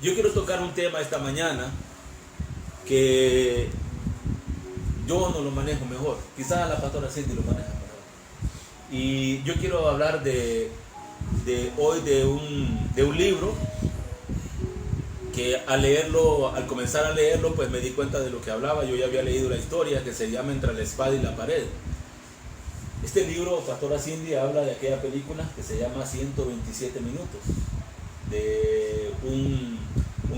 Yo quiero tocar un tema esta mañana que yo no lo manejo mejor. Quizás la pastora Cindy lo maneja mejor. Y yo quiero hablar hoy de un libro que al comenzar a leerlo, pues me di cuenta de lo que hablaba. Yo ya había leído la historia, que se llama Entre la espada y la pared. Este libro, pastora Cindy, habla de aquella película que se llama 127 minutos, de un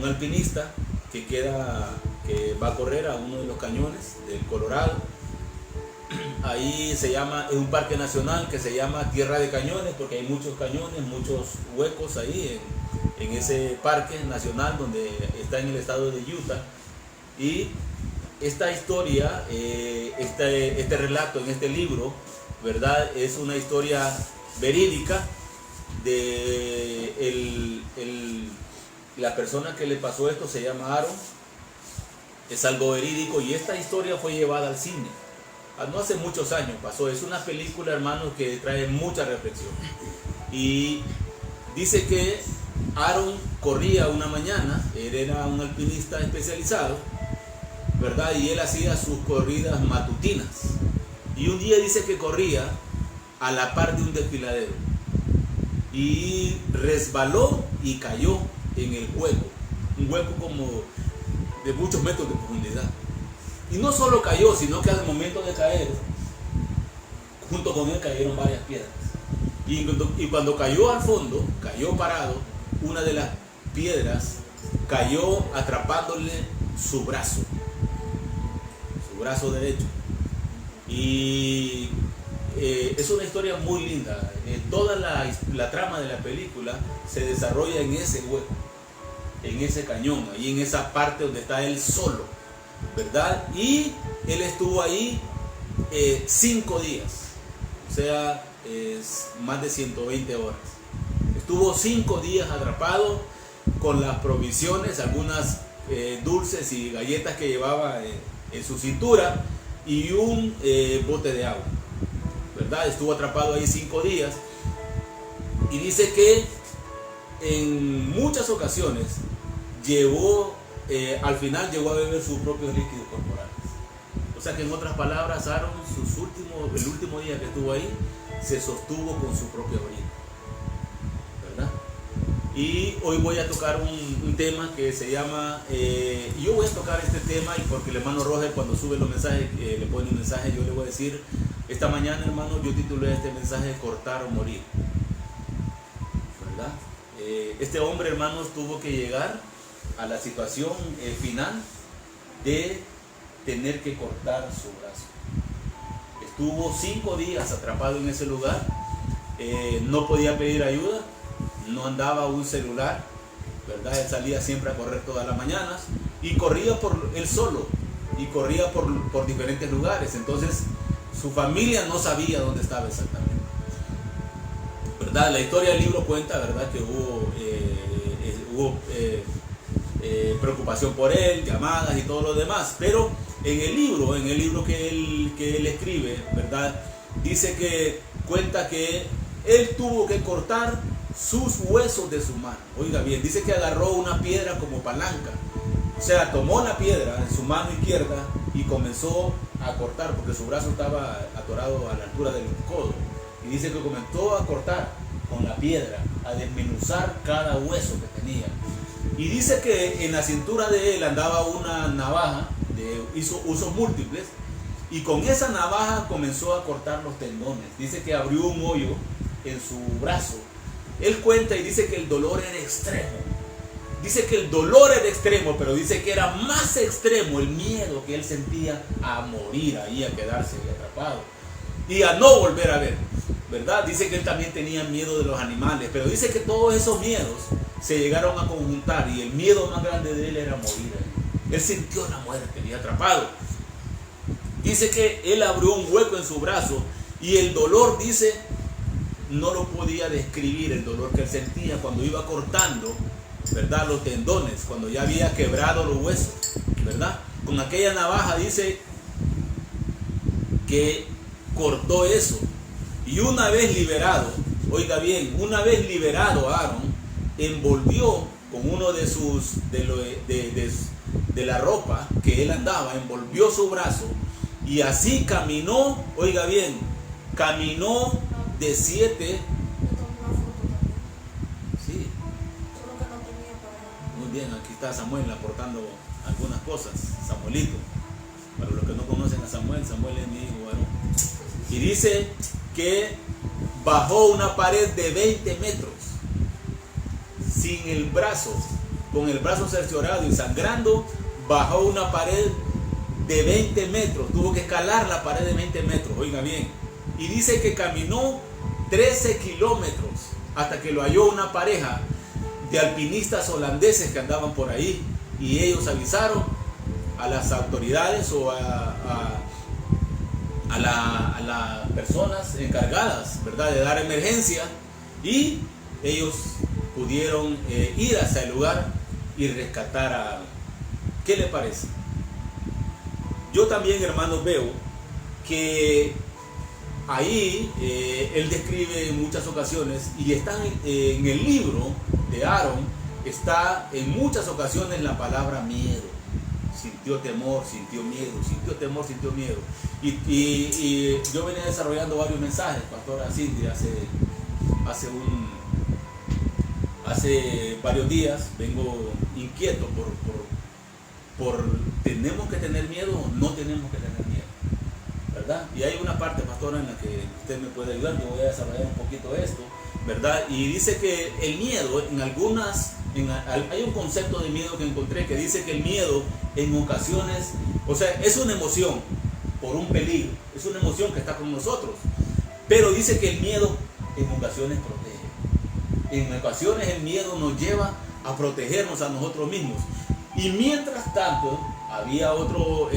alpinista que va a correr a uno de los cañones del Colorado. Ahí es un parque nacional que se llama Tierra de Cañones, porque hay muchos cañones, muchos huecos ahí en ese parque nacional donde está en el estado de Utah. Y esta historia, este relato en este libro, ¿verdad? Es una historia verídica de la persona que le pasó esto. Se llama Aaron. Es algo verídico y esta historia fue llevada al cine. No hace muchos años pasó. Es una película, hermanos, que trae mucha reflexión. Y dice que Aaron corría una mañana. Él era un alpinista especializado, ¿verdad? Y él hacía sus corridas matutinas. Y un día dice que corría a la par de un desfiladero y resbaló y cayó en el hueco, un hueco como de muchos metros de profundidad. Y no solo cayó, sino que al momento de caer, junto con él cayeron varias piedras. Y cuando cayó al fondo, cayó parado, una de las piedras cayó atrapándole su brazo derecho. Y es una historia muy linda. Toda la trama de la película se desarrolla en ese hueco, en ese cañón, ahí en esa parte donde está él solo, ¿verdad? Y él estuvo ahí 5 días, o sea, más de 120 horas. Estuvo 5 días atrapado con las provisiones, algunas dulces y galletas que llevaba en su cintura y un bote de agua, ¿verdad? Estuvo atrapado ahí 5 días y dice que en muchas ocasiones al final llegó a beber sus propios líquidos corporales. O sea que, en otras palabras, Aaron, el último día que estuvo ahí, se sostuvo con su propia orina, ¿verdad? Y hoy voy a tocar un tema que se llama, yo voy a tocar este tema y porque el hermano Roger, cuando sube los mensajes, le pone un mensaje, yo le voy a decir, esta mañana, hermano, yo titulé este mensaje Cortar o Morir, ¿verdad? Este hombre, hermanos, tuvo que llegar a la situación final de tener que cortar su brazo. Estuvo 5 días atrapado en ese lugar, no podía pedir ayuda, no andaba un celular, ¿verdad? Él salía siempre a correr todas las mañanas y corría por él solo y corría por diferentes lugares. Entonces su familia no sabía dónde estaba exactamente, ¿verdad? La historia del libro cuenta, ¿verdad?, que hubo preocupación por él, llamadas y todo lo demás, pero en el libro que él escribe, ¿verdad?, dice que cuenta que él tuvo que cortar sus huesos de su mano. Oiga bien, dice que agarró una piedra como palanca, o sea, tomó la piedra en su mano izquierda y comenzó a cortar, porque su brazo estaba atorado a la altura del codo, y dice que comenzó a cortar con la piedra, a desmenuzar cada hueso que tenía. Y dice que en la cintura de él andaba una navaja hizo usos múltiples, y con esa navaja comenzó a cortar los tendones. Dice que abrió un hoyo en su brazo. Él cuenta y dice que el dolor era extremo. Dice que el dolor era extremo, pero dice que era más extremo el miedo que él sentía a morir ahí, a quedarse atrapado y a no volver a ver, ¿verdad? Dice que él también tenía miedo de los animales, pero dice que todos esos miedos se llegaron a conjuntar y el miedo más grande de él era morir ahí. Él sintió la muerte y atrapado. Dice que él abrió un hueco en su brazo y el dolor, dice, no lo podía describir, el dolor que él sentía cuando iba cortando, ¿verdad?, los tendones, cuando ya había quebrado los huesos, ¿verdad? Con aquella navaja dice que cortó eso. Y una vez liberado, oiga bien, una vez liberado Aaron, envolvió con uno de la ropa que él andaba, envolvió su brazo y así caminó, oiga bien, caminó de 7. Sí. Muy bien, aquí está Samuel aportando algunas cosas. Samuelito, para los que no conocen a Samuel, Samuel es mi hijo varón. Y dice que bajó una pared de 20 metros sin el brazo, con el brazo cerciorado y sangrando, bajó una pared de 20 metros, tuvo que escalar la pared de 20 metros, oiga bien, y dice que caminó 13 kilómetros hasta que lo halló una pareja de alpinistas holandeses que andaban por ahí, y ellos avisaron a las autoridades o a las personas encargadas, ¿verdad?, de dar emergencia, y ellos pudieron ir hasta el lugar y rescatar a... ¿Qué le parece? Yo también, hermanos, veo que ahí él describe en muchas ocasiones, y está en el libro de Aarón, está en muchas ocasiones la palabra miedo. Sintió temor, sintió miedo, sintió temor, sintió miedo. Y yo venía desarrollando varios mensajes, pastora Cindy, hace varios días. Vengo inquieto por ¿tenemos que tener miedo o no tenemos que tener miedo? ¿Verdad? Y hay una parte, pastora, en la que usted me puede ayudar. Yo voy a desarrollar un poquito esto, ¿verdad? Y dice que el miedo hay un concepto de miedo que encontré que dice que el miedo en ocasiones, o sea, es una emoción por un peligro, es una emoción que está con nosotros, pero dice que el miedo en ocasiones protege. En ocasiones el miedo nos lleva a protegernos a nosotros mismos. Y mientras tanto, había otro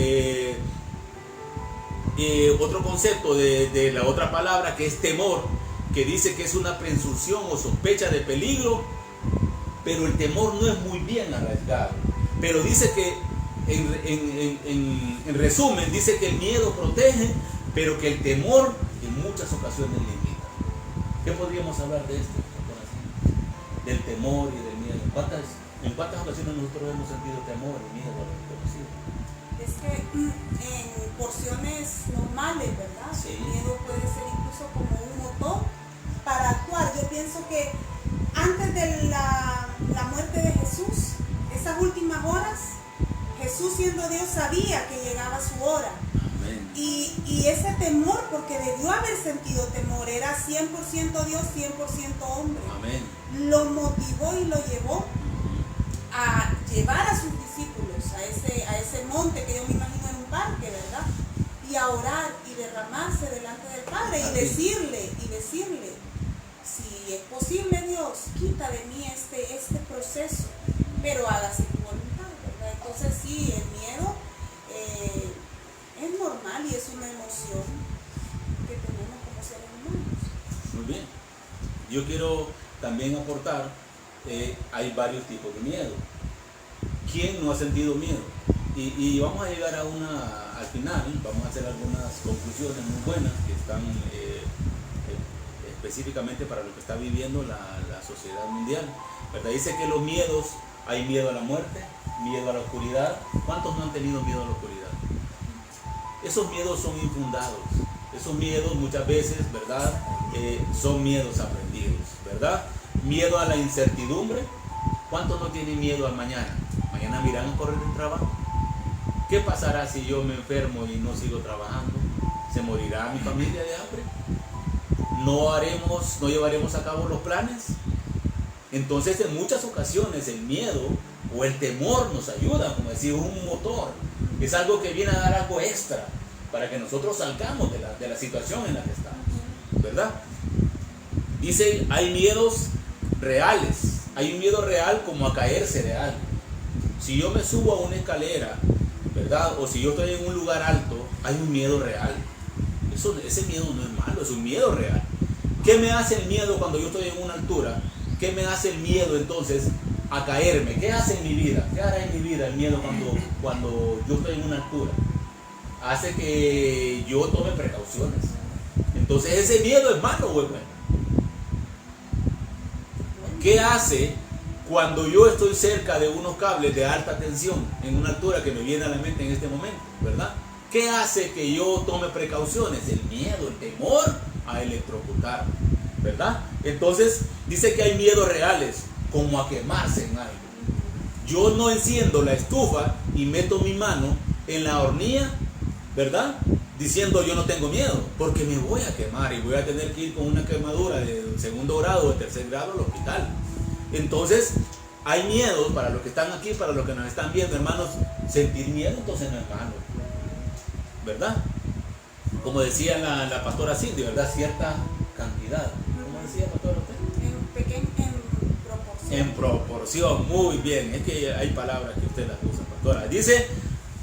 concepto de la otra palabra, que es temor, que dice que es una presunción o sospecha de peligro, pero el temor no es muy bien arraigado. Pero dice que, en resumen, dice que el miedo protege, pero que el temor en muchas ocasiones limita. ¿Qué podríamos hablar de esto? Del temor y del miedo. ¿En cuántas ocasiones nosotros hemos sentido temor y miedo a lo desconocido? Es que en porciones normales, ¿verdad? Sí. El miedo puede ser incluso como un motor para actuar. Yo pienso que antes de la muerte de Jesús, esas últimas horas, Jesús, siendo Dios, sabía que llegaba su hora. Amén. Y ese temor, porque debió haber sentido temor, era 100% Dios, 100% hombre. Amén. Lo motivó y lo llevó a llevar a sus discípulos a ese monte que yo me imagino en un parque, ¿verdad? Y a orar y derramarse delante del Padre y decirle, si es posible, Dios, quita de mí este proceso, pero hágase tu voluntad, ¿verdad? Entonces sí, el miedo es normal y es una emoción que tenemos como seres humanos. Muy bien. Yo quiero también aportar, hay varios tipos de miedo. ¿Quién no ha sentido miedo? Y vamos a llegar al final, vamos a hacer algunas conclusiones muy buenas que están específicamente para lo que está viviendo la sociedad mundial, ¿verdad? Dice que los miedos, hay miedo a la muerte, miedo a la oscuridad. ¿Cuántos no han tenido miedo a la oscuridad? Esos miedos son infundados. Esos miedos muchas veces, ¿verdad? Son miedos aprendidos, ¿verdad? Miedo a la incertidumbre. ¿Cuántos no tienen miedo al mañana? Mañana me irán a correr el trabajo. ¿Qué pasará si yo me enfermo y no sigo trabajando? ¿Se morirá mi familia de hambre? ¿No llevaremos a cabo los planes? Entonces, en muchas ocasiones el miedo o el temor nos ayuda, como decir, un motor. Es algo que viene a dar algo extra para que nosotros salgamos de la situación en la que estamos, ¿verdad? Dice, hay miedos reales. Hay un miedo real como a caerse de algo. Si yo me subo a una escalera, ¿verdad? O si yo estoy en un lugar alto, hay un miedo real. Ese miedo no es malo, es un miedo real. ¿Qué me hace el miedo cuando yo estoy en una altura? ¿Qué me hace el miedo entonces a caerme? ¿Qué hace en mi vida? ¿Qué hará en mi vida el miedo cuando yo estoy en una altura? Hace que yo tome precauciones. Entonces ese miedo es malo o es bueno. ¿Qué hace cuando yo estoy cerca de unos cables de alta tensión en una altura que me viene a la mente en este momento, ¿verdad? ¿Qué hace que yo tome precauciones? El miedo, el temor a electrocutarme, ¿verdad? Entonces dice que hay miedos reales, como a quemarse en algo. Yo no enciendo la estufa y meto mi mano en la hornilla, ¿verdad? Diciendo yo no tengo miedo, porque me voy a quemar y voy a tener que ir con una quemadura de segundo grado o de tercer grado al hospital. Entonces, hay miedo para los que están aquí, para los que nos están viendo, hermanos. Sentir miedo entonces no es malo, ¿verdad? Como decía la pastora Cindy, ¿verdad? Cierta cantidad. ¿Cómo decía, pastora, usted? En proporción, muy bien. Es que hay palabras que usted las usa, pastora. Dice,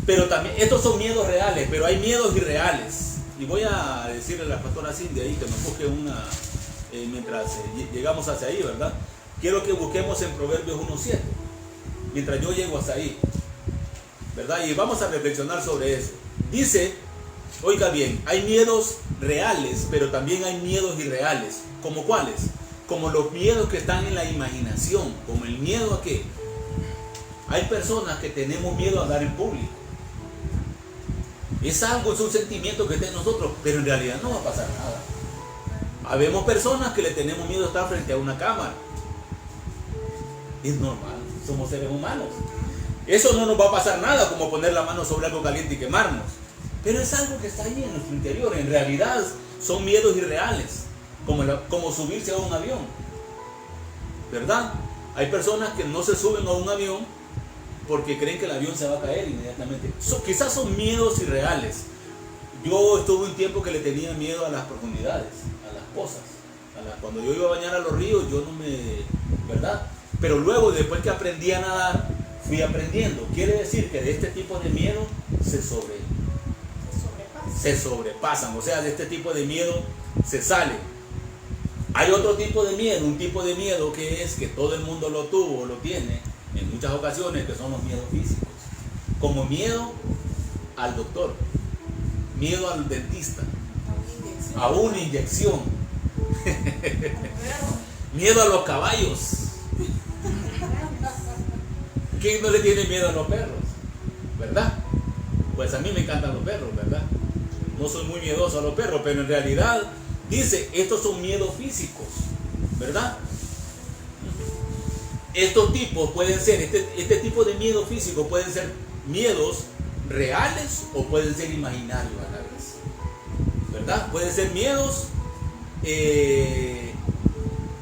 pero también, estos son miedos reales, pero hay miedos irreales. Y voy a decirle a la pastora Cindy ahí que nos busque una, mientras llegamos hacia ahí, ¿verdad? Quiero que busquemos en Proverbios 1:7, mientras yo llego hasta ahí, ¿verdad? Y vamos a reflexionar sobre eso. Dice, oiga bien, hay miedos reales, pero también hay miedos irreales. ¿Como cuáles? Como los miedos que están en la imaginación, como el miedo a qué. Hay personas que tenemos miedo a hablar en público. Es algo, es un sentimiento que está en nosotros, pero en realidad no va a pasar nada. Habemos personas que le tenemos miedo a estar frente a una cámara. Es normal, somos seres humanos. Eso no nos va a pasar nada como poner la mano sobre algo caliente y quemarnos. Pero es algo que está ahí en nuestro interior. En realidad son miedos irreales, como subirse a un avión, ¿verdad? Hay personas que no se suben a un avión porque creen que el avión se va a caer inmediatamente. Quizás son miedos irreales. Yo estuve un tiempo que le tenía miedo a las profundidades, a las pozas. Cuando yo iba a bañar a los ríos, yo no me... ¿verdad? Pero luego, después que aprendí a nadar, fui aprendiendo. Quiere decir que de este tipo de miedo se sobrepasan. O sea, de este tipo de miedo se sale. Hay otro tipo de miedo, un tipo de miedo que es que todo el mundo lo tuvo o lo tiene en muchas ocasiones, que son los miedos físicos. Como miedo al doctor, miedo al dentista, a una inyección, miedo a los caballos. ¿Quién no le tiene miedo a los perros? ¿Verdad? Pues a mí me encantan los perros, ¿verdad? No soy muy miedoso a los perros, pero en realidad dice, estos son miedos físicos, ¿verdad? Estos tipos pueden ser, este tipo de miedo físico pueden ser miedos reales o pueden ser imaginarios a la vez, ¿verdad? Pueden ser miedos,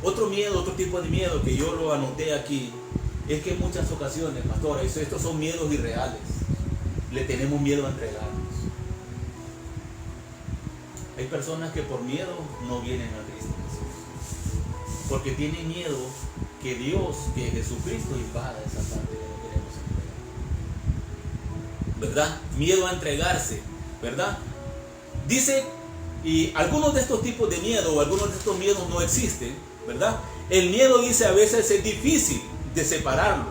otro tipo de miedo que yo lo anoté aquí, es que en muchas ocasiones, pastora, estos son miedos irreales. Le tenemos miedo a entregarnos. Hay personas que por miedo no vienen a Cristo Jesús, porque tienen miedo que Dios, que Jesucristo invada esa parte que no queremos entregar, ¿verdad? Miedo a entregarse, ¿verdad? Dice, y algunos de estos tipos de miedo o algunos de estos miedos no existen, ¿verdad? El miedo, dice, a veces es difícil de separarlo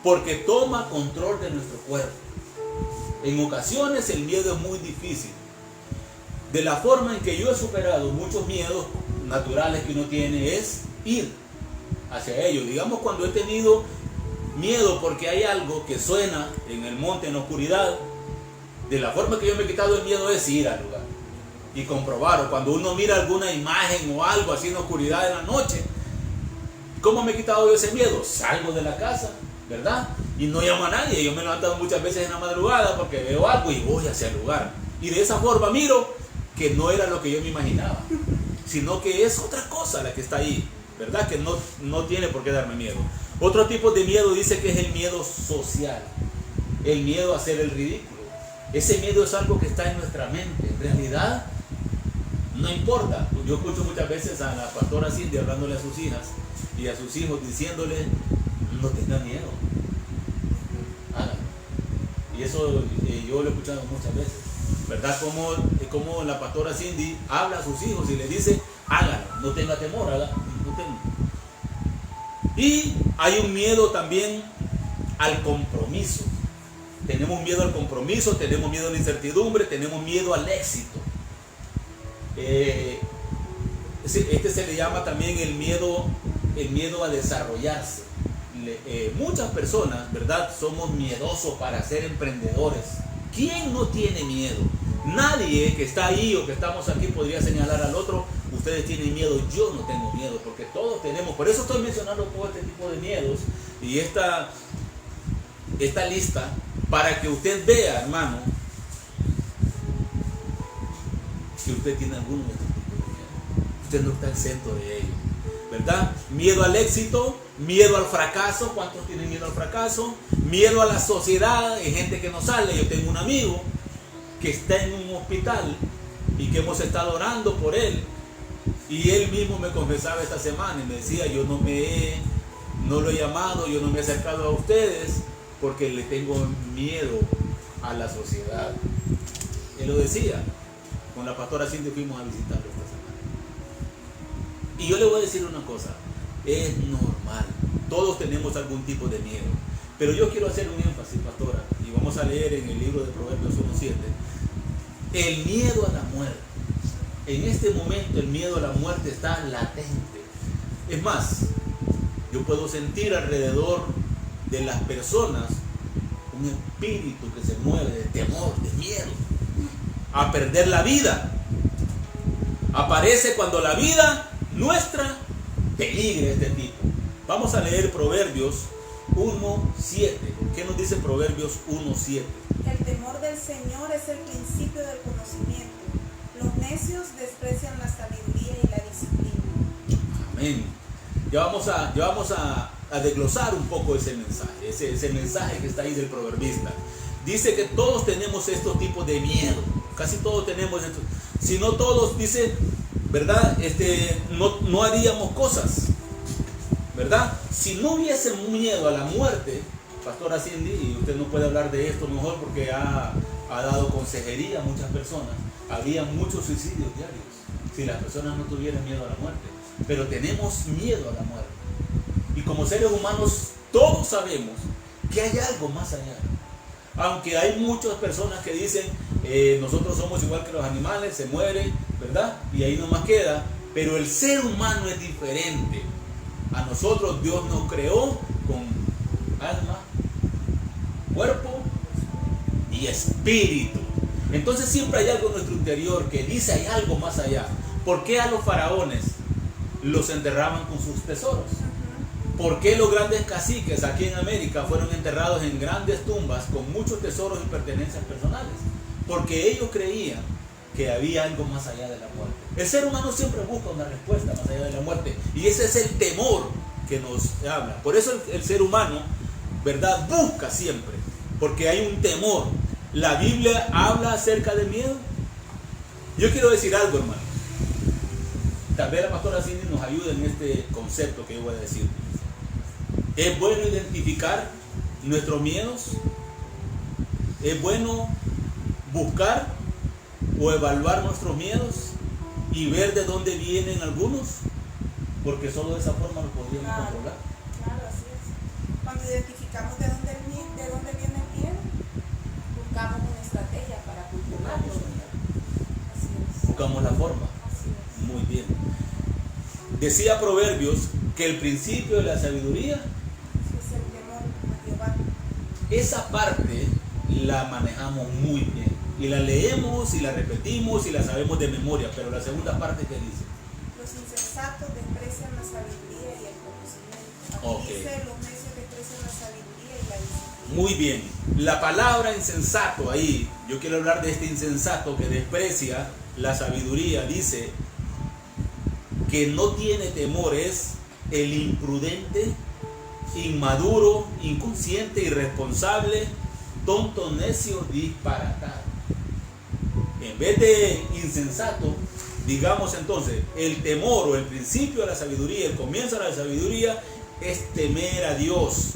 porque toma control de nuestro cuerpo. En ocasiones el miedo es muy difícil. De la forma en que yo he superado muchos miedos naturales que uno tiene es ir hacia ellos. Digamos, cuando he tenido miedo porque hay algo que suena en el monte, en la oscuridad, de la forma que yo me he quitado el miedo es ir al lugar y comprobar. O cuando uno mira alguna imagen o algo así en la oscuridad de la noche, ¿cómo me he quitado yo ese miedo? Salgo de la casa, ¿verdad? Y no llamo a nadie. Yo me he levantado muchas veces en la madrugada porque veo algo y voy hacia el lugar. Y de esa forma miro que no era lo que yo me imaginaba, sino que es otra cosa la que está ahí, ¿verdad? Que no tiene por qué darme miedo. Otro tipo de miedo dice que es el miedo social, el miedo a hacer el ridículo. Ese miedo es algo que está en nuestra mente. En realidad, no importa. Yo escucho muchas veces a la pastora Cindy hablándole a sus hijas y a sus hijos diciéndole, no tengan miedo, háganlo. Y eso yo lo he escuchado muchas veces, ¿verdad? Como la pastora Cindy habla a sus hijos y les dice, háganlo, no tenga temor, háganlo, no tenga. Y hay un miedo también al compromiso. Tenemos miedo al compromiso, tenemos miedo a la incertidumbre, tenemos miedo al éxito. Este se le llama también el miedo a desarrollarse, muchas personas, ¿verdad? Somos miedosos para ser emprendedores. ¿Quién no tiene miedo? Nadie que está ahí o que estamos aquí podría señalar al otro, ustedes tienen miedo, yo no tengo miedo, porque todos tenemos. Por eso estoy mencionando todo este tipo de miedos y esta lista, para que usted vea, hermano, que usted tiene alguno de estos tipos de miedo. Usted no está exento de ello, ¿verdad? Miedo al éxito, miedo al fracaso. ¿Cuántos tienen miedo al fracaso? Miedo a la sociedad, hay gente que no sale. Yo tengo un amigo que está en un hospital y que hemos estado orando por él, y él mismo me confesaba esta semana y me decía, yo no lo he llamado, yo no me he acercado a ustedes porque le tengo miedo a la sociedad. Él lo decía. Con la pastora Cindy fuimos a visitarlo esta semana. Y yo le voy a decir una cosa, es normal, todos tenemos algún tipo de miedo, pero yo quiero hacer un énfasis, pastora, y vamos a leer en el libro de Proverbios 1:7, el miedo a la muerte. En este momento el miedo a la muerte está latente. Es más, yo puedo sentir alrededor de las personas un espíritu que se mueve de temor, de miedo a perder la vida. Aparece cuando la vida nuestra peligra este tipo. Vamos a leer Proverbios 1:7. ¿Qué nos dice Proverbios 1:7? El temor del Señor es el principio del conocimiento. Los necios desprecian la sabiduría y la disciplina. Amén. Ya vamos a desglosar un poco ese mensaje, ese mensaje que está ahí del proverbista. Dice que todos tenemos estos tipos de miedo. Casi todos tenemos esto. Si no todos, dice, ¿verdad? No haríamos cosas, ¿verdad? Si no hubiese miedo a la muerte, pastora Cindy, y usted no puede hablar de esto mejor porque ha dado consejería a muchas personas, había muchos suicidios diarios si las personas no tuvieran miedo a la muerte. Pero tenemos miedo a la muerte. Y como seres humanos todos sabemos que hay algo más allá. Aunque hay muchas personas que dicen, nosotros somos igual que los animales, se mueren, ¿verdad? Y ahí nomás queda. Pero el ser humano es diferente. A nosotros Dios nos creó con alma, cuerpo y espíritu. Entonces siempre hay algo en nuestro interior que dice hay algo más allá. ¿Por qué a los faraones los enterraban con sus tesoros? ¿Por qué los grandes caciques aquí en América fueron enterrados en grandes tumbas con muchos tesoros y pertenencias personales? Porque ellos creían que había algo más allá de la muerte. El ser humano siempre busca una respuesta más allá de la muerte, y ese es el temor que nos habla. Por eso el ser humano, ¿verdad?, busca siempre, porque hay un temor. ¿La Biblia habla acerca del miedo? Yo quiero decir algo, hermano. Tal vez la pastora Cindy nos ayude en este concepto que yo voy a decir. ¿Es bueno identificar nuestros miedos? ¿Es bueno buscar o evaluar nuestros miedos y ver de dónde vienen algunos? Porque solo de esa forma lo podríamos controlar. Claro, así es. Cuando identificamos de dónde viene el miedo, buscamos una estrategia para controlarlo. Así es. Buscamos la forma. Así es. Muy bien. Decía Proverbios que el principio de la sabiduría Es el temor a Jehová. Esa parte la manejamos muy bien y la leemos y la repetimos y la sabemos de memoria, pero la segunda parte, ¿qué dice? Los insensatos desprecian la sabiduría y el conocimiento. Aquí Ok. dice los necios desprecian la sabiduría y la disciplina. Muy bien. La palabra insensato ahí, yo quiero hablar de este insensato que desprecia la sabiduría. Dice que no tiene temor, es el imprudente, inmaduro, inconsciente, irresponsable, tonto, necio, disparatado. En vez de insensato, digamos entonces, el temor o el principio de la sabiduría, el comienzo de la sabiduría es temer a Dios.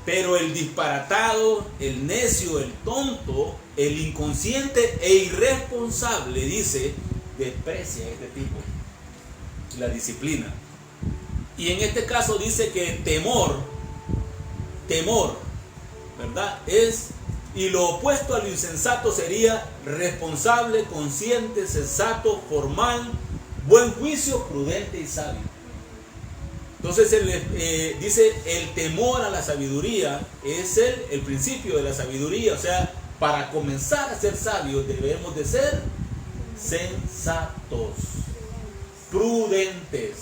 Pero el disparatado, el necio, el tonto, el inconsciente e irresponsable, dice, desprecia este tipo, la disciplina. Y en este caso dice que temor, ¿verdad? Es, y lo opuesto a lo insensato sería responsable, consciente, sensato, formal, buen juicio, prudente y sabio. Entonces dice, el temor a la sabiduría es el principio de la sabiduría. O sea, para comenzar a ser sabios debemos de ser sensatos, prudentes,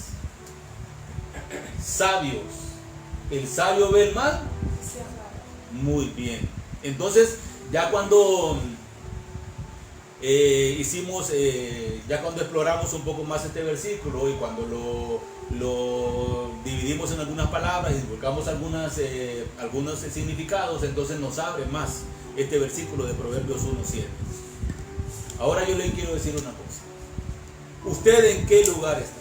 sabios. ¿El sabio ve el mal? Muy bien. Entonces, ya cuando ya cuando exploramos un poco más este versículo y cuando lo dividimos en algunas palabras y buscamos algunos significados, entonces nos abre más este versículo de Proverbios 1:7. Ahora yo le quiero decir una cosa. ¿Usted en qué lugar está?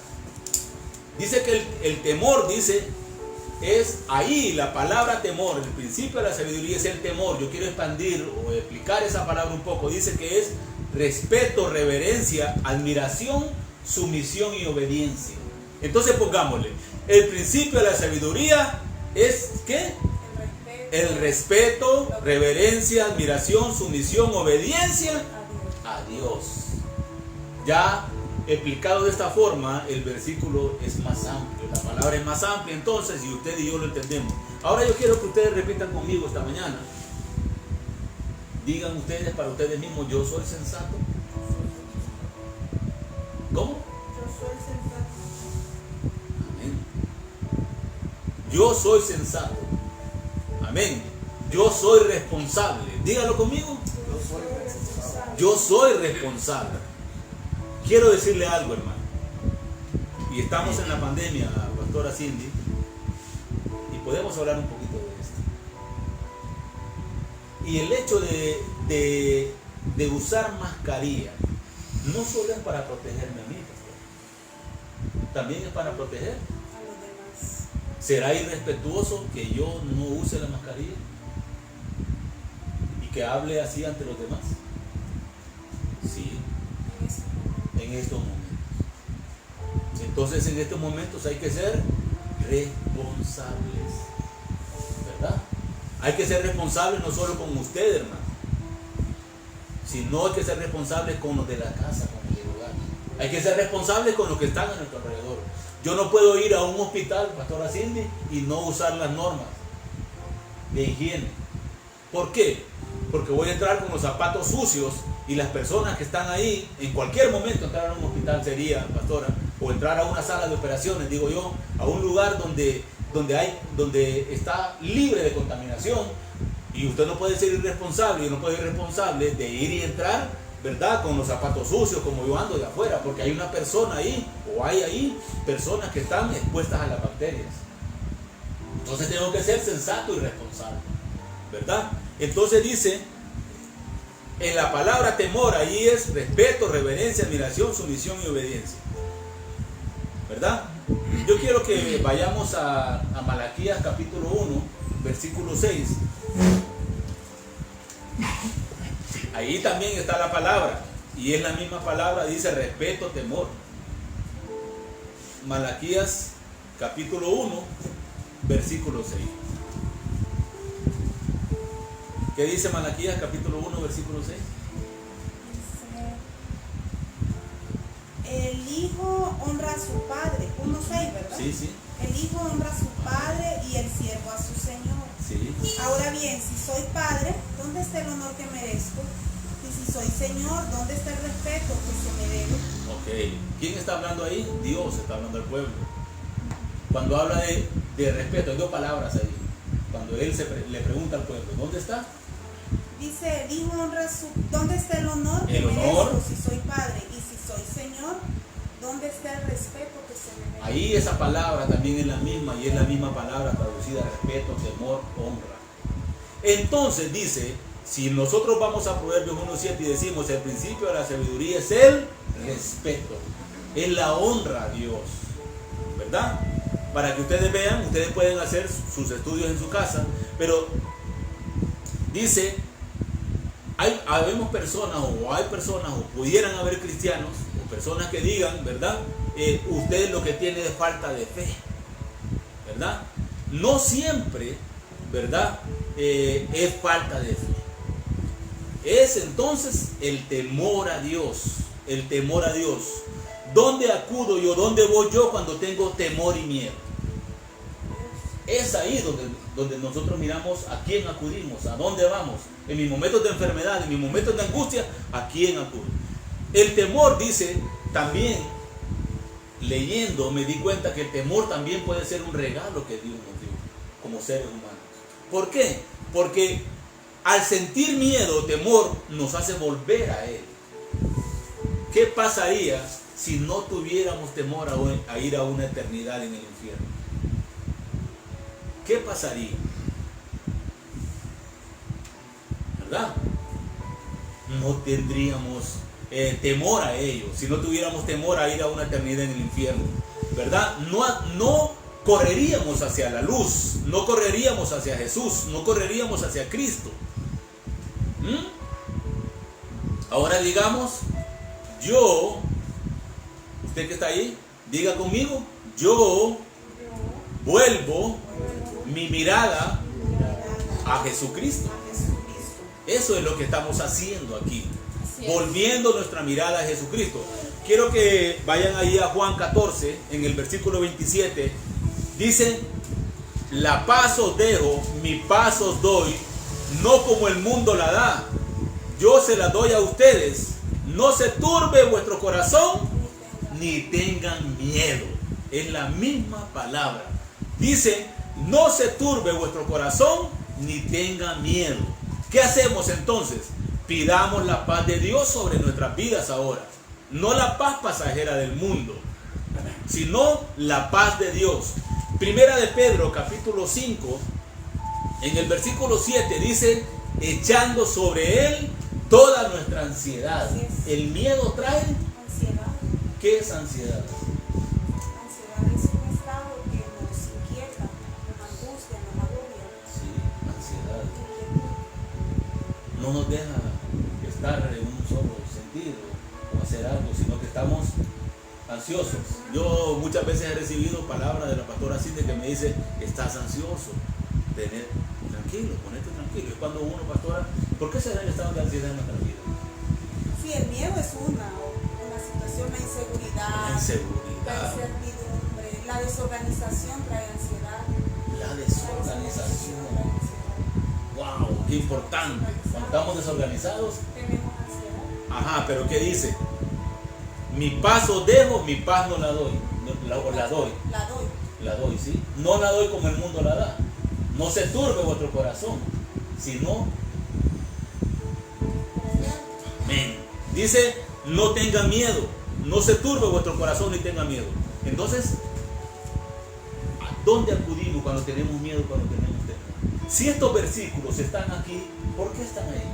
Dice que el temor, es ahí la palabra temor, el principio de la sabiduría es el temor. Yo quiero expandir o explicar esa palabra un poco. Dice que es respeto, reverencia, admiración, sumisión y obediencia. Entonces pongámosle, el principio de la sabiduría es ¿qué? El respeto, reverencia, admiración, sumisión, obediencia a Dios. Ya explicado de esta forma, el versículo es más amplio, la palabra es más amplia entonces, y usted y yo lo entendemos. Ahora yo quiero que ustedes repitan conmigo esta mañana. Digan ustedes para ustedes mismos, yo soy sensato. ¿Cómo? Yo soy sensato. Amén. Yo soy sensato. Amén. Yo soy responsable. Dígalo conmigo. Yo soy responsable. Quiero decirle algo, hermano. Y estamos en la pandemia, pastora Cindy, y podemos hablar un poquito de esto. Y el hecho de usar mascarilla no solo es para protegerme a mí, pastor, también es para proteger A los demás. ¿Será irrespetuoso que yo no use la mascarilla y que hable así ante los demás? Sí, en estos momentos. Entonces, en estos momentos hay que ser responsables, ¿verdad? Hay que ser responsables no solo con usted, hermano, sino hay que ser responsables con los de la casa, con los del hogar. Hay que ser responsables con los que están a nuestro alrededor. Yo no puedo ir a un hospital, pastora Cindy, y no usar las normas de higiene. ¿Por qué? Porque voy a entrar con los zapatos sucios y las personas que están ahí, en cualquier momento entrar a un hospital sería, pastora, o entrar a una sala de operaciones, digo yo, a un lugar donde está libre de contaminación, y usted no puede ser irresponsable, y no puede ser responsable de ir y entrar, ¿verdad?, con los zapatos sucios como yo ando de afuera, porque hay una persona ahí, o hay ahí personas que están expuestas a las bacterias. Entonces tengo que ser sensato y responsable, ¿verdad? Entonces dice, en la palabra temor, ahí es respeto, reverencia, admiración, sumisión y obediencia, ¿verdad? Yo quiero que vayamos a Malaquías capítulo 1, versículo 6. Ahí también está la palabra, y es la misma palabra, dice respeto, temor. Malaquías capítulo 1, versículo 6. ¿Qué dice Malaquías capítulo 1, versículo 6? El hijo honra a su padre, 1:6, ¿verdad? Sí, sí. El hijo honra a su padre y el siervo a su señor. Sí. Ahora bien, si soy padre, ¿dónde está el honor que merezco? Y si soy señor, ¿dónde está el respeto que se me debe? Ok. ¿Quién está hablando ahí? Dios está hablando al pueblo. Cuando habla de respeto, hay dos palabras ahí. Cuando él le pregunta al pueblo, ¿dónde está? Dice, el hijo honra a su... ¿Dónde está el honor que El honor. merezco si soy padre? Y si soy señor, ¿dónde está el respeto que se me debe? Ahí esa palabra también es la misma, y es la misma palabra traducida: respeto, temor, honra. Entonces dice, si nosotros vamos a Proverbios 1:7 y decimos, el principio de la sabiduría es el respeto, es la honra a Dios, ¿verdad? Para que ustedes vean, ustedes pueden hacer sus estudios en su casa, pero dice, habemos personas, o hay personas, o pudieran haber cristianos, o personas que digan, ¿verdad? Usted lo que tiene es falta de fe, ¿verdad? No siempre, ¿verdad? Es falta de fe. Es entonces el temor a Dios, el temor a Dios. ¿Dónde acudo yo? ¿Dónde voy yo cuando tengo temor y miedo? Es ahí donde nosotros miramos a quién acudimos, a dónde vamos. En mis momentos de enfermedad, en mis momentos de angustia, ¿a quién acudo? El temor, dice, también, leyendo, me di cuenta que el temor también puede ser un regalo que Dios nos dio como seres humanos. ¿Por qué? Porque al sentir miedo, temor, nos hace volver a Él. ¿Qué pasaría si no tuviéramos temor a ir a una eternidad en el infierno? ¿Qué pasaría? ¿Verdad? No tendríamos temor a ello, si no tuviéramos temor a ir a una eternidad en el infierno, ¿verdad? No correríamos hacia la luz, no correríamos hacia Jesús, no correríamos hacia Cristo. Ahora digamos, usted que está ahí, diga conmigo, yo vuelvo mi mirada a Jesucristo. Eso es lo que estamos haciendo aquí, volviendo nuestra mirada a Jesucristo. Quiero que vayan ahí a Juan 14, en el versículo 27, dice: la paz os dejo, mi paz os doy, no como el mundo la da, yo se la doy a ustedes. No se turbe vuestro corazón, ni tengan miedo. Es la misma palabra. Dice, no se turbe vuestro corazón, ni tengan miedo. ¿Qué hacemos entonces? Pidamos la paz de Dios sobre nuestras vidas ahora. No la paz pasajera del mundo, sino la paz de Dios. Primera de Pedro, capítulo 5, en el versículo 7 dice, echando sobre Él toda nuestra ansiedad. El miedo trae ansiedad. ¿Qué es ansiedad? Ansiedad es un estado que nos inquieta, nos angustia, nos agobia. Sí, ansiedad. No nos deja estar en un solo sentido o hacer algo, sino que estamos ansiosos. Yo muchas veces he recibido palabras de la pastora Cindy que me dice, estás ansioso, tranquilo, ponete tranquilo. Es cuando uno, pastora, ¿por qué se da el estado de ansiedad en nuestra vida? Sí, el miedo es una situación, la inseguridad, la incertidumbre, la desorganización trae ansiedad. La desorganización. Wow, qué importante. Cuando estamos desorganizados, tenemos ansiedad. Ajá, pero ¿qué dice? Mi paz os dejo, mi paz no la doy. La doy. La doy, ¿sí? No la doy como el mundo la da. No se turbe vuestro corazón, sino... Amén. Dice, no tengan miedo, no se turbe vuestro corazón ni tengan miedo. Entonces, ¿a dónde acudimos cuando tenemos miedo, cuando tenemos temor? Si estos versículos están aquí, ¿por qué están ahí?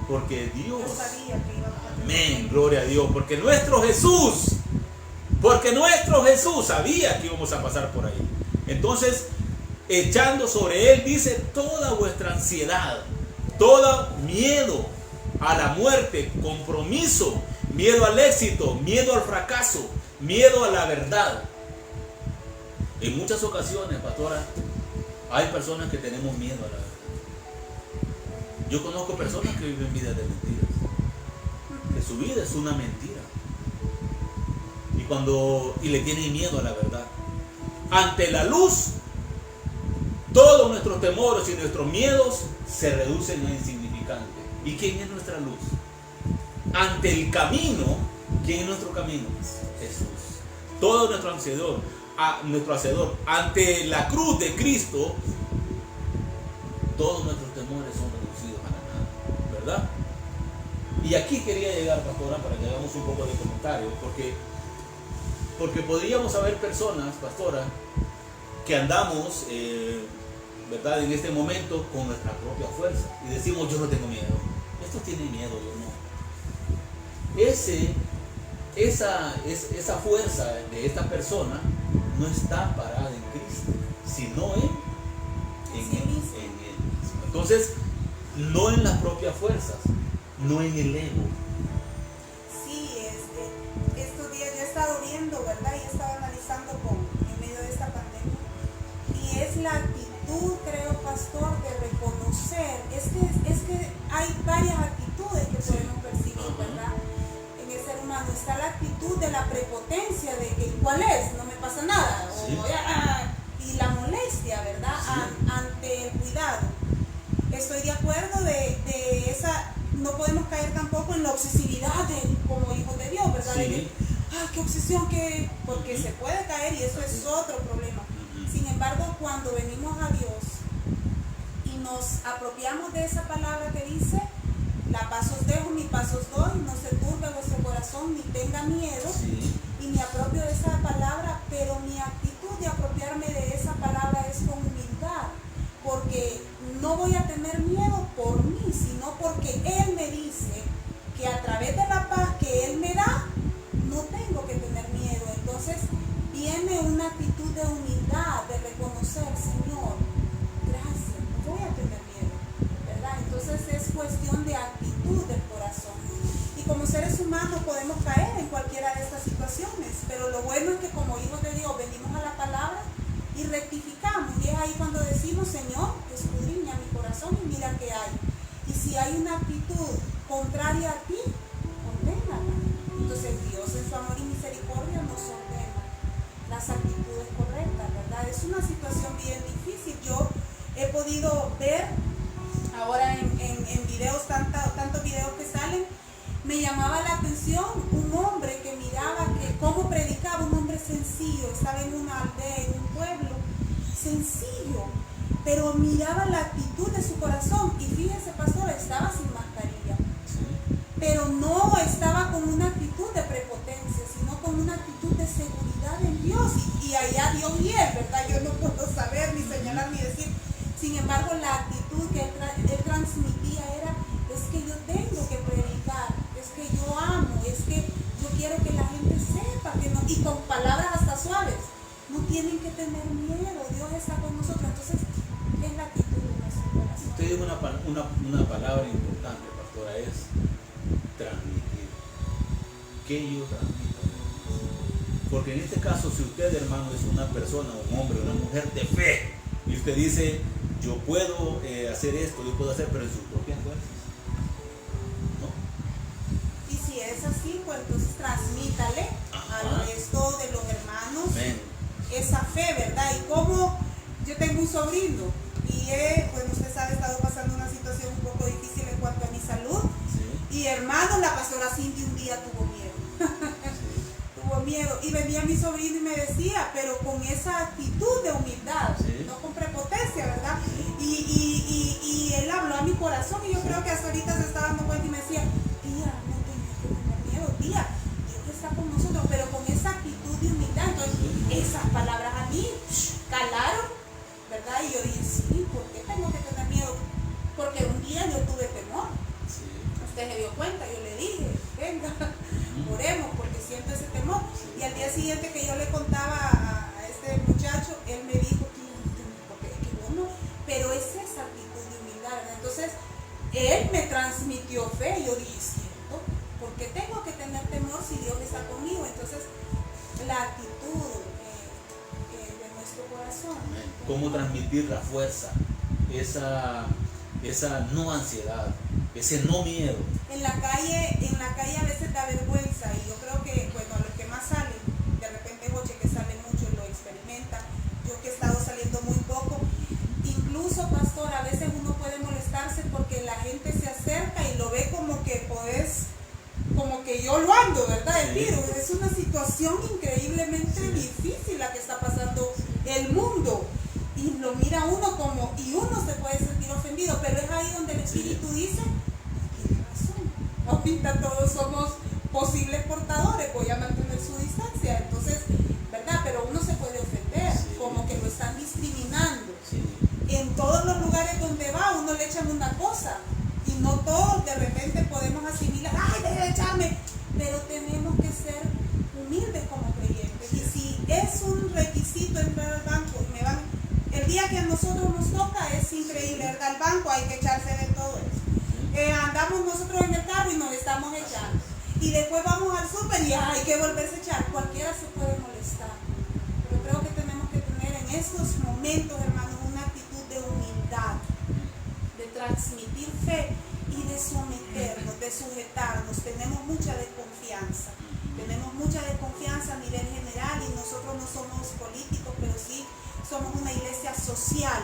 Porque Dios... Yo sabía que iba a pasar. Amén, gloria a Dios. Porque nuestro Jesús sabía que íbamos a pasar por ahí. Entonces, echando sobre Él, dice, toda vuestra ansiedad, todo miedo a la muerte, compromiso, miedo al éxito, miedo al fracaso, miedo a la verdad. En muchas ocasiones, pastora, hay personas que tenemos miedo a la verdad. Yo conozco personas que viven vidas de mentiras, que su vida es una mentira, y le tienen miedo a la verdad. Ante la luz, todos nuestros temores y nuestros miedos se reducen a insignificantes. ¿Y quién es nuestra luz? Ante el camino, ¿quién es nuestro camino? Jesús. Todo nuestro hacedor. Ante la cruz de Cristo, todos nuestros temores son reducidos a la nada, ¿verdad? Y aquí quería llegar, pastora, para que hagamos un poco de comentario, porque podríamos haber personas, pastora, que andamos, ¿verdad?, en este momento con nuestra propia fuerza y decimos, yo no tengo miedo. Estos tienen miedo, yo no. Esa fuerza de esta persona no está parada en Cristo, sino en Él mismo. Entonces, no en las propias fuerzas, no en el ego. Sí, estos días yo he estado viendo, ¿verdad? Y he estado analizando en medio de esta pandemia. Y es la actitud, creo, pastor, de reconocer. Es que hay varias actitudes que podemos percibir, ¿verdad? En el ser humano está la actitud de la prepotencia, de que ¿cuál es? No me pasa nada. Sí. Y la molestia, estoy de acuerdo de esa, no podemos caer tampoco en la obsesividad como hijos de Dios, ¿verdad? Sí. De que, ay, qué obsesión, porque se puede caer y eso es otro problema. Sin embargo, cuando venimos a Dios y nos apropiamos de esa palabra que dice, la paz os dejo, mi paz os doy, no se turbe vuestro corazón, ni tenga miedo, Sí. y me apropio de esa palabra, pero mi actitud de apropiarme de esa palabra es con humildad, porque no voy a tener miedo por mí, sino porque Él me dice que a través de la paz que Él me da, no tengo que tener miedo. Entonces viene una actitud de humildad, de reconocer, Señor, gracias, no voy a tener miedo, ¿verdad? Entonces es cuestión de actitud del corazón. Y como seres humanos podemos caer en cualquiera de estas situaciones, pero lo bueno es que como hijos de Dios venimos a la palabra y rectificamos, y es ahí cuando decimos, Señor, escudriña mi corazón y mira qué hay. Y si hay una actitud contraria a ti, ordénala. Entonces Dios en su amor y misericordia nos ordena las actitudes correctas, ¿verdad? Es una situación bien difícil. Yo he podido ver ahora en videos, tantos videos que salen, me llamaba la atención un hombre que miraba que cómo predicaba, un hombre sencillo, estaba en una aldea, en un pueblo sencillo, pero miraba la actitud de su corazón y fíjese, pastor, estaba sin mascarilla, pero no estaba con una actitud de prepotencia, sino con una actitud de seguridad en Dios, y allá Dios y él, ¿verdad? Yo no puedo saber, ni señalar, ni decir. Sin embargo, la actitud que él transmitía era, es que yo tengo que predicar, es que yo amo, es que yo quiero que la gente sepa que no, y con palabras hasta suaves, no tienen que tener miedo, Dios está con nosotros. Entonces, es la actitud de nuestro corazón. Usted dijo una palabra importante, pastora, es transmitir. ¿Qué yo transmito? Porque en este caso, si usted, hermano, es una persona, un hombre, una mujer de fe, y usted dice, yo puedo hacer esto, yo puedo hacer, pero en sus propias fuerzas, ¿no? Y si es así, pues entonces transmítale al resto de los hermanos. Amén. Esa fe, ¿verdad? Y como yo tengo un sobrino y bueno, usted sabe, he estado pasando una situación un poco difícil en cuanto a mi salud. Sí. Y hermano, la pastora Cindy un día tuvo miedo. Sí. Tuvo miedo. Y venía mi sobrino y me decía, pero con esa actitud de humildad, sí, no con prepotencia, ¿verdad? Sí. Y él habló a mi corazón y yo, sí, creo que hasta ahorita se está dando cuenta y me decía, tía, no tengas que tener miedo, tía, Dios está con nosotros, pero con esa actitud de humildad. Entonces, esas palabras a mí calaron, ¿verdad? Y yo dije, sí, ¿por qué tengo que tener miedo? Porque un día yo tuve temor. Sí. Usted se dio cuenta, yo le dije, venga, oremos, porque siento ese temor. Sí. Y al día siguiente que yo le contaba a este muchacho, él me dijo, porque es que bueno, pero es esa actitud de humildad, ¿verdad? Entonces, él me transmitió fe. Yo dije, cierto, ¿por qué tengo que tener temor si Dios está conmigo? Entonces, la actitud de nuestro corazón. ¿Cómo transmitir la fuerza? Esa no ansiedad, ese no miedo. En la calle a veces da vergüenza, y yo creo que, bueno, a los que más salen, de repente Joche que sale mucho lo experimenta, yo que he estado saliendo muy poco, incluso, pastor, a veces uno puede molestarse porque la gente se acerca y lo ve como que como que yo lo ando, ¿verdad? El virus. Es una situación increíblemente difícil la que está pasando el mundo. Y lo mira uno como, y uno se puede sentir ofendido, pero es ahí donde el Espíritu dice, tiene razón. Ahorita todos somos posibles portadores, voy a mantener su distancia. Entonces, ¿verdad? Pero uno se puede ofender, como que lo están discriminando. En todos los lugares donde va, uno le echan una cosa. Y no todos de repente podemos asimilar, ¡ay, deje de echarme! Pero tenemos que ser humildes como creyentes. Y si es un requisito entrar al banco, el día que a nosotros nos toca es increíble, ¿verdad? Al banco hay que echarse de todo eso. Andamos nosotros en el carro y nos estamos echando. Y después vamos al súper y hay que volverse a echar. Cualquiera se puede molestar. Pero creo que tenemos que tener en estos momentos, hermanos, una actitud de humildad, de transmitir fe y de someternos, de sujetarnos. Tenemos mucha desconfianza. Tenemos mucha desconfianza a nivel general, y nosotros no somos políticos, pero sí somos una iglesia social,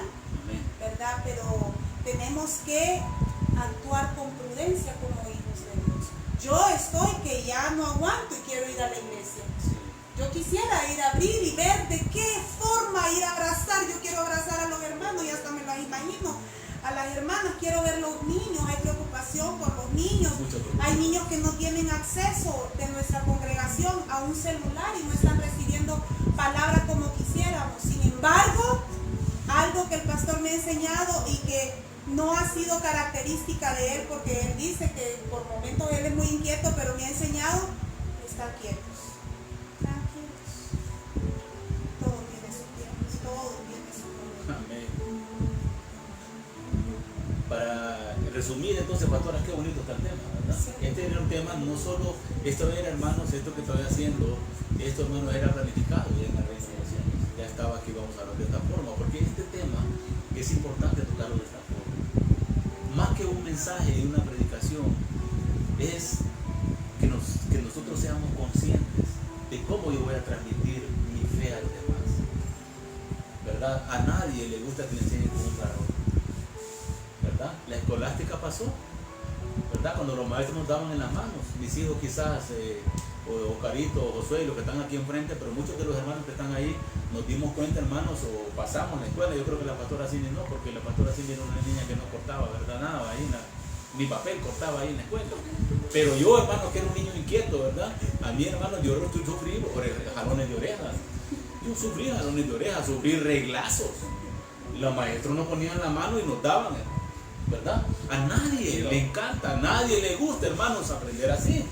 ¿verdad? Pero tenemos que actuar con prudencia como hijos de Dios. Yo estoy que ya no aguanto y quiero ir a la iglesia. Yo quisiera ir a abrir y ver de qué forma ir a abrazar. Yo quiero abrazar a los hermanos y hasta me las imagino. A las hermanas, quiero ver los niños, hay preocupación por los niños. Hay niños que no tienen acceso de nuestra congregación a un celular y no están recibiendo palabras como quisiéramos. Sin embargo, algo que el pastor me ha enseñado y que no ha sido característica de él, porque él dice que por momentos él es muy inquieto, pero me ha enseñado a estar quietos, tranquilos. Todo tiene su tiempo, todo tiene su momento. Amén. Para resumir entonces, pastora, qué bonito está el tema, ¿verdad? Sí. Este era un tema, no solo, esto era, hermanos, esto que estoy haciendo, esto, hermanos, era planificado ya en la Reina de los Cielos. Ya estaba aquí, vamos a hablar de esta forma, porque este tema es importante tocarlo de esta forma. Más que un mensaje y una predicación, es que nosotros seamos conscientes de cómo yo voy a transmitir mi fe a los demás, ¿verdad? A nadie le gusta que le enseñen con un carro, ¿verdad? La escolástica pasó, ¿verdad? Cuando los maestros nos daban en las manos, mis hijos quizás, o Carito, o Josué, los que están aquí enfrente, pero muchos de los hermanos que están ahí, nos dimos cuenta, hermanos, o pasamos la escuela. Yo creo que la pastora Cindy no, porque la pastora Cindy era una niña que no cortaba, ¿verdad? Nada, ahí ni papel cortaba ahí en la escuela. Pero yo, hermano, que era un niño inquieto, ¿verdad? A mí, hermano, yo sufrí jalones de orejas. Yo sufrí jalones de orejas, sufrí reglazos. Los maestros nos ponían la mano y nos daban, ¿verdad? A nadie le encanta, a nadie le gusta, hermanos, aprender así,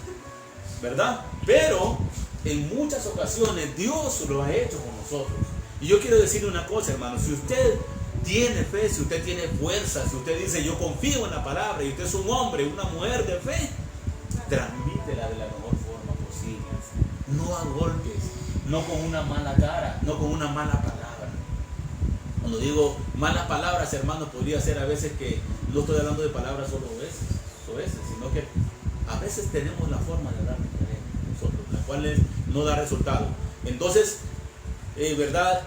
¿verdad? Pero en muchas ocasiones Dios lo ha hecho con nosotros. Y yo quiero decirle una cosa, hermano, si usted tiene fe, si usted tiene fuerza, si usted dice yo confío en la palabra y usted es un hombre, una mujer de fe, transmítela de la mejor forma posible. No a golpes, no con una mala cara, no con una mala palabra. Cuando digo malas palabras, hermanos, podría ser a veces que no estoy hablando de palabras solo veces, sino que a veces tenemos la forma de hablar nosotros, la cual no da resultado. Entonces, ¿verdad?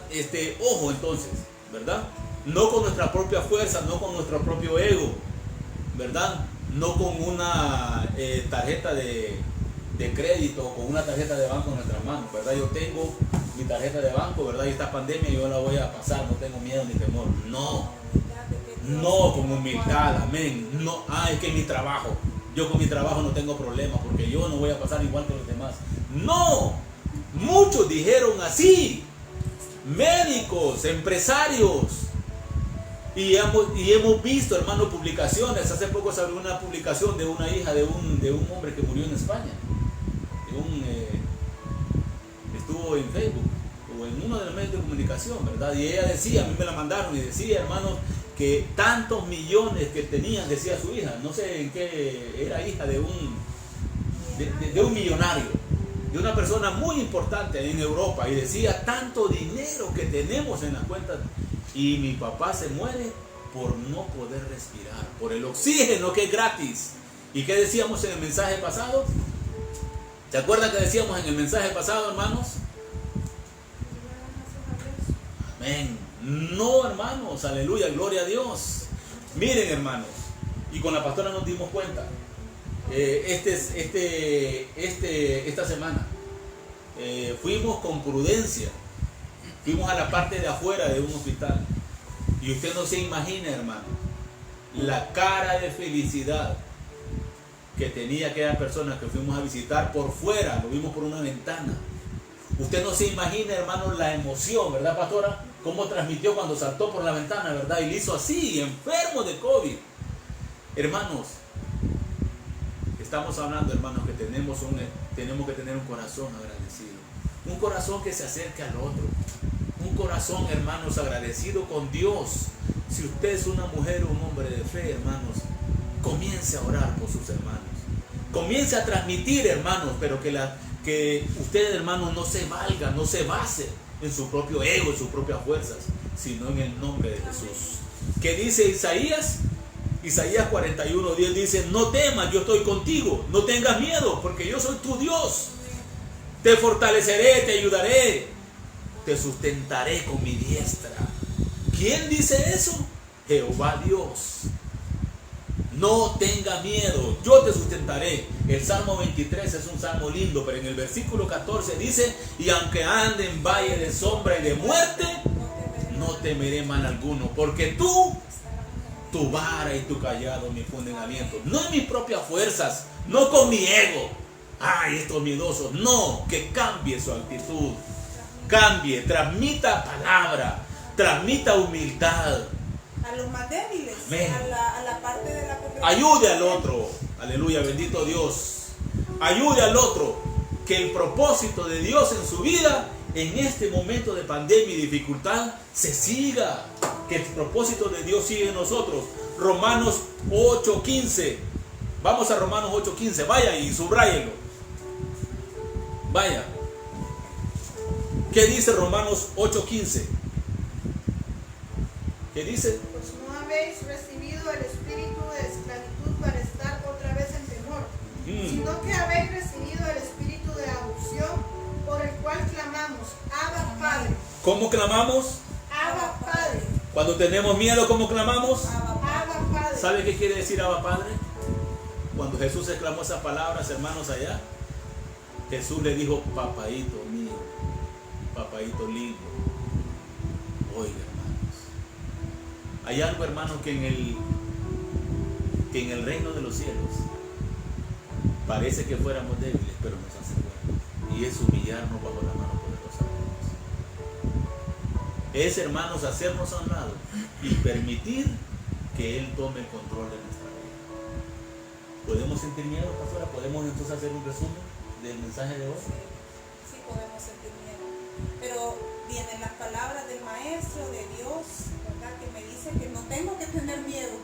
Ojo entonces, ¿verdad? No con nuestra propia fuerza, no con nuestro propio ego, ¿verdad? No con una tarjeta de crédito o con una tarjeta de banco en nuestras manos, ¿verdad? Yo tengo mi tarjeta de banco, ¿verdad? Y esta pandemia yo la voy a pasar, no tengo miedo ni temor. No, con humildad, amén. No, es que mi trabajo, yo con mi trabajo no tengo problema porque yo no voy a pasar igual que los demás. No, muchos dijeron así, médicos, empresarios, y hemos visto, hermano, publicaciones. Hace poco salió una publicación de una hija de un hombre que murió en España, estuvo en Facebook o en uno de los medios de comunicación, ¿verdad? Y ella decía, a mí me la mandaron y decía, hermanos, que tantos millones que tenían, decía su hija, no sé en qué, era hija de un millonario, de una persona muy importante en Europa, y decía tanto dinero que tenemos en las cuentas, y mi papá se muere por no poder respirar, por el oxígeno que es gratis. ¿Y qué decíamos en el mensaje pasado? ¿Se acuerdan que decíamos en el mensaje pasado, hermanos? Amén. No, hermanos, aleluya, gloria a Dios. Miren, hermanos, y con la pastora nos dimos cuenta, esta semana fuimos con prudencia, fuimos a la parte de afuera de un hospital, y usted no se imagina, hermano, la cara de felicidad que tenía aquella persona que fuimos a visitar por fuera, lo vimos por una ventana. Usted no se imagina, hermano, la emoción, ¿verdad, pastora? Cómo transmitió cuando saltó por la ventana, ¿verdad? Y le hizo así, enfermo de COVID. Hermanos, estamos hablando, hermanos, que tenemos que tener un corazón agradecido. Un corazón que se acerque al otro. Un corazón, hermanos, agradecido con Dios. Si usted es una mujer o un hombre de fe, hermanos, comience a orar por sus hermanos. Comience a transmitir, hermanos, pero que usted, hermanos, no se valga, no se base en su propio ego, en sus propias fuerzas, sino en el nombre de Jesús. ¿Qué dice Isaías? Isaías 41:10 dice, no temas, yo estoy contigo, no tengas miedo, porque yo soy tu Dios. Te fortaleceré, te ayudaré, te sustentaré con mi diestra. ¿Quién dice eso? Jehová Dios. No tenga miedo, yo te sustentaré. El Salmo 23 es un salmo lindo, pero en el versículo 14 dice: y aunque ande en valle de sombra y de muerte, no temeré mal alguno, porque tu vara y tu callado me infunden aliento. No en mis propias fuerzas, no con mi ego. Ay, estos miedosos. No, que cambie su actitud. Cambie, transmita palabra, transmita humildad. A los más débiles, a la parte de la corrección. Ayude al otro. Aleluya, bendito Dios. Ayude al otro. Que el propósito de Dios en su vida, en este momento de pandemia y dificultad, se siga. Que el propósito de Dios siga en nosotros. Romanos 8:15. Vamos a Romanos 8:15. Vaya y subráyelo. Vaya. ¿Qué dice Romanos 8:15? ¿Qué dice? Pues no habéis recibido el espíritu de esclavitud para estar otra vez en temor, sino que habéis recibido el espíritu de adopción, por el cual clamamos, Abba Padre. ¿Cómo clamamos? Abba Padre. Cuando tenemos miedo, ¿cómo clamamos? Abba Padre. ¿Sabe qué quiere decir Abba Padre? Cuando Jesús exclamó esas palabras, hermanos, allá, Jesús le dijo: papaíto mío, papaíto lindo. Oiga, hermanos, hay algo, hermanos, que en el reino de los cielos parece que fuéramos débiles, pero nos hace buenos, y es humillarnos bajo la mano poderosa de Dios. Es, hermanos, hacernos a un lado y permitir que Él tome el control de nuestra vida. ¿Podemos sentir miedo para afuera? ¿Podemos entonces hacer un resumen del mensaje de hoy? Sí, podemos sentir miedo. Pero vienen las palabras del Maestro, de Dios, ¿verdad? Que me dice que no tengo que tener miedo.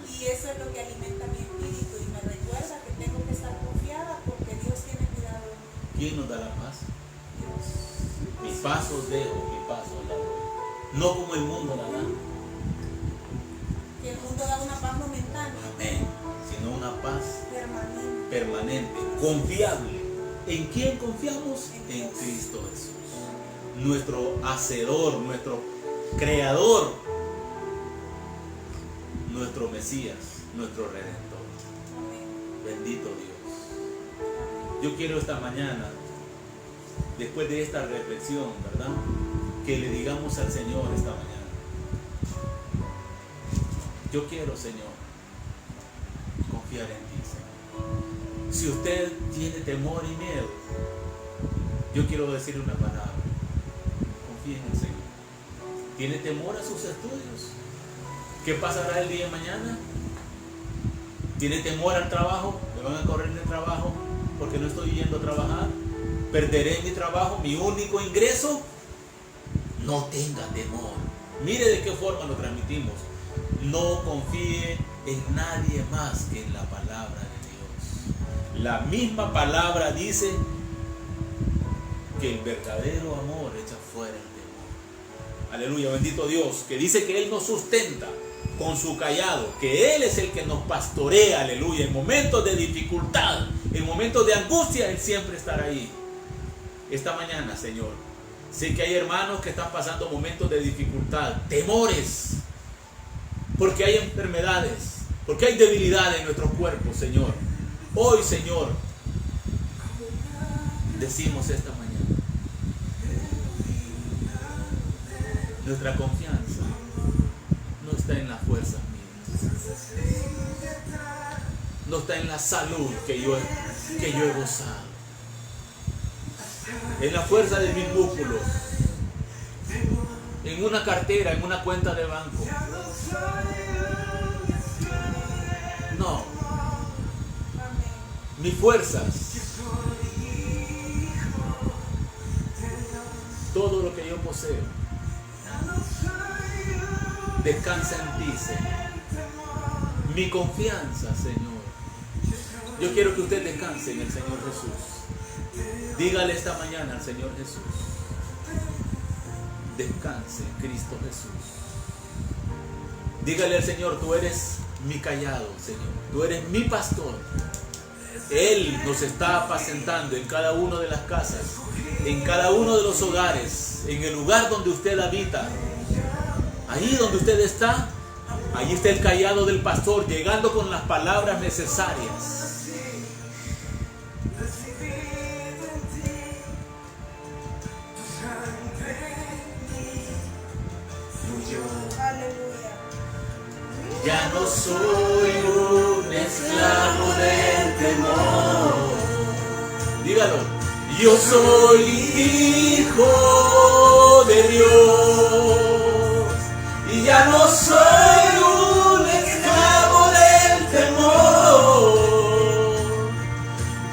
Y eso es lo que alimenta mi espíritu y me recuerda que tengo que estar confiada porque Dios tiene cuidado de mí. ¿Quién nos da la paz? Dios. Mi paz os dejo, mi paz os la doy. No como el mundo la da. Que el mundo da una paz momentánea, Amén. Sino una paz permanente. permanente, confiable. ¿En quién confiamos? En En Dios. Cristo Jesús. Nuestro hacedor, nuestro creador, nuestro Mesías, nuestro Redentor. Amén. Bendito Dios. Yo quiero esta mañana, después de esta reflexión, ¿verdad?, que le digamos al Señor esta mañana: yo quiero, Señor, confiar en ti, Señor. Si usted tiene temor y miedo, yo quiero decirle una palabra: confíe en el Señor. ¿Tiene temor a sus estudios? ¿Qué pasará el día de mañana? ¿Tiene temor al trabajo? ¿Me van a correr del trabajo porque no estoy yendo a trabajar? ¿Perderé mi trabajo, mi único ingreso? No tenga temor. Mire de qué forma lo transmitimos. No confíe en nadie más que en la palabra de Dios. La misma palabra dice que el verdadero amor echa fuera el temor. Aleluya, bendito Dios, que dice que Él nos sustenta con su callado, que Él es el que nos pastorea, aleluya, en momentos de dificultad, en momentos de angustia, Él siempre estará ahí. Esta mañana, Señor, sé que hay hermanos que están pasando momentos de dificultad, temores, porque hay enfermedades, porque hay debilidad en nuestro cuerpo, Señor. Hoy, Señor, decimos esta mañana: nuestra confianza no está en las fuerzas mías, no está en la salud que yo he gozado, en la fuerza de mis músculos, en una cartera, en una cuenta de banco. No, mis fuerzas, todo lo que yo poseo, descansa en ti, Señor. Mi confianza, Señor. Yo quiero que usted descanse en el Señor Jesús. Dígale esta mañana al Señor Jesús: descanse en Cristo Jesús. Dígale al Señor: tú eres mi callado, Señor. Tú eres mi pastor. Él nos está apacentando en cada una de las casas, en cada uno de los hogares, en el lugar donde usted habita. Ahí donde usted está, Ahí está el cayado del pastor, llegando con las palabras necesarias. Ya no soy un esclavo del temor. Dígalo. Yo soy hijo de Dios. Y ya no soy un esclavo del temor.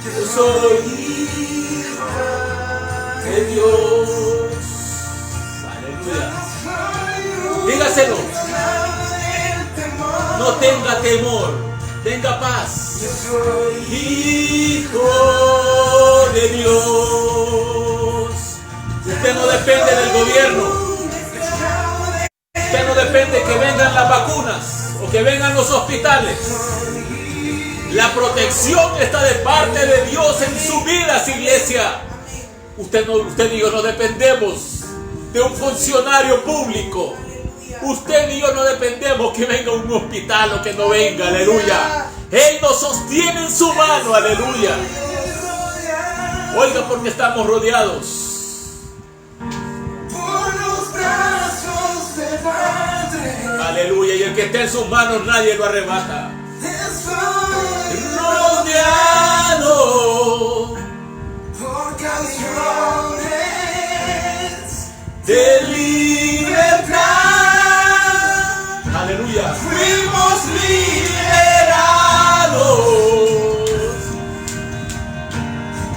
Yo soy hijo de Dios. Aleluya. Dígaselo. No tenga temor, tenga paz. Yo soy hijo de Dios. Usted no depende del gobierno. Usted no depende que vengan las vacunas o que vengan los hospitales. La protección está de parte de Dios en su vida, iglesia. Usted y yo no dependemos de un funcionario público. Usted y yo no dependemos que venga un hospital o que no venga, aleluya. Él nos sostiene en su mano, aleluya. Oiga, porque estamos rodeados por los brazos del Padre. Aleluya, y el que esté en sus manos nadie lo arrebata. Rodeado por canciones de libertad. Aleluya. Fuimos liberados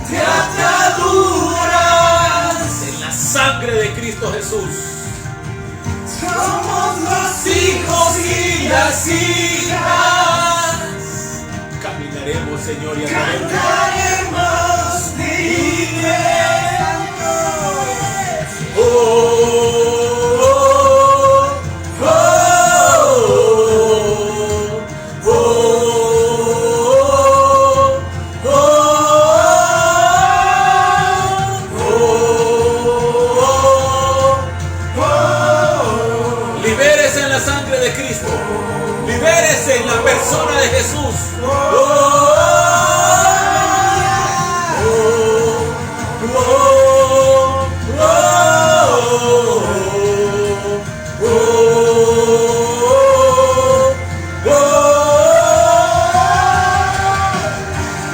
de ataduras en la sangre de Cristo Jesús. Somos los hijos y las hijas. Caminaremos, Señor, y cantaremos en la persona de Jesús.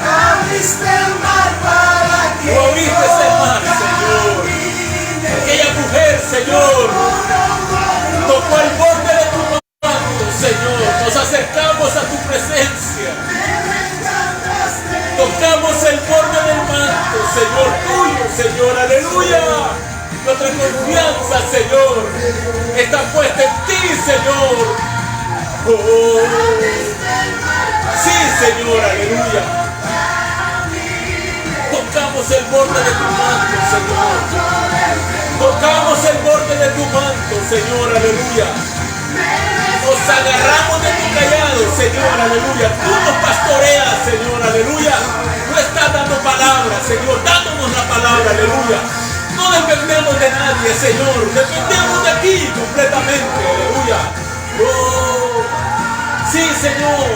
Abriste el mar para que abriste el mar, Señor. Aquella mujer, Señor, tocó el borde de tu mano, Señor. Nos acercamos a tu presencia. Tocamos el borde del manto, Señor, tuyo, Señor, aleluya. Nuestra confianza, Señor, está puesta en ti, Señor. Oh. Sí, Señor, aleluya. Tocamos el borde de tu manto, Señor. Tocamos el borde de tu manto, Señor, aleluya. Nos agarramos de tu callado, Señor, aleluya. Tú nos pastoreas, Señor, aleluya. Tú estás dando palabras, Señor, dándonos la palabra, aleluya. No dependemos de nadie, Señor. Dependemos de ti completamente, aleluya. Oh, sí, Señor.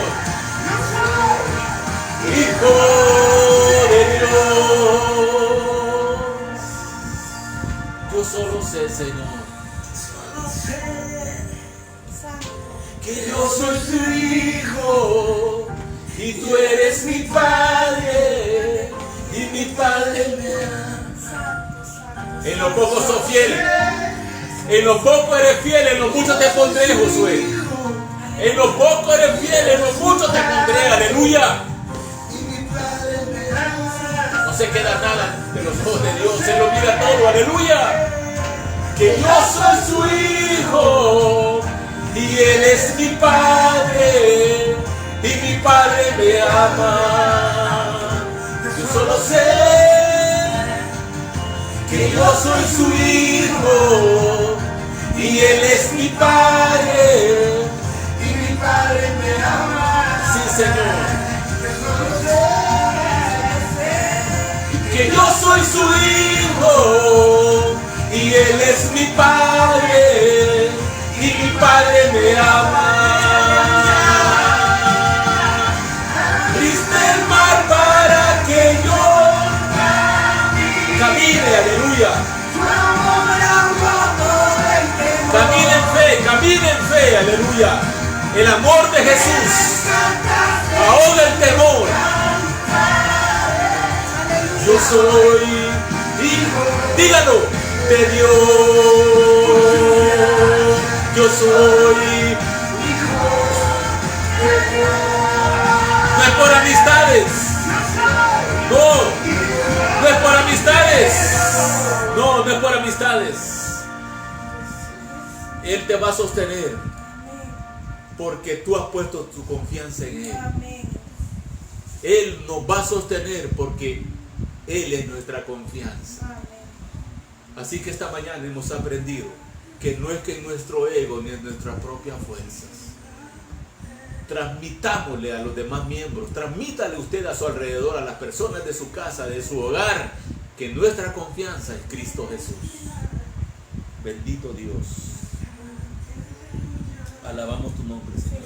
Hijo de Dios. Yo solo sé, Señor, que yo soy tu hijo y tú eres mi padre y mi padre me ama. En lo poco soy fiel, en lo poco eres fiel, en lo mucho te pondré, Josué. En lo poco eres fiel, en lo mucho te pondré, aleluya. No se queda nada de los ojos de Dios, se lo olvida todo, aleluya. Que yo soy su hijo y Él es mi Padre, y mi Padre me ama. Yo solo sé que yo soy su hijo, y Él es mi Padre, y mi Padre me ama. Sí, Señor. Que yo soy su hijo, y Él es mi Padre, y mi Padre me ama. Aleluya. El amor de Jesús ahoga el temor. Yo soy hijo, dígalo, de Dios. Yo soy hijo de Dios. No es por amistades. No es por amistades. No es por amistades. Él te va a sostener porque tú has puesto tu confianza en Él. Él nos va a sostener porque Él es nuestra confianza. Así que esta mañana hemos aprendido que no es que en nuestro ego ni en nuestras propias fuerzas. Transmitámosle a los demás miembros, transmítale usted a su alrededor, a las personas de su casa, de su hogar, que nuestra confianza es Cristo Jesús. Bendito Dios. Alabamos tu nombre, Señor.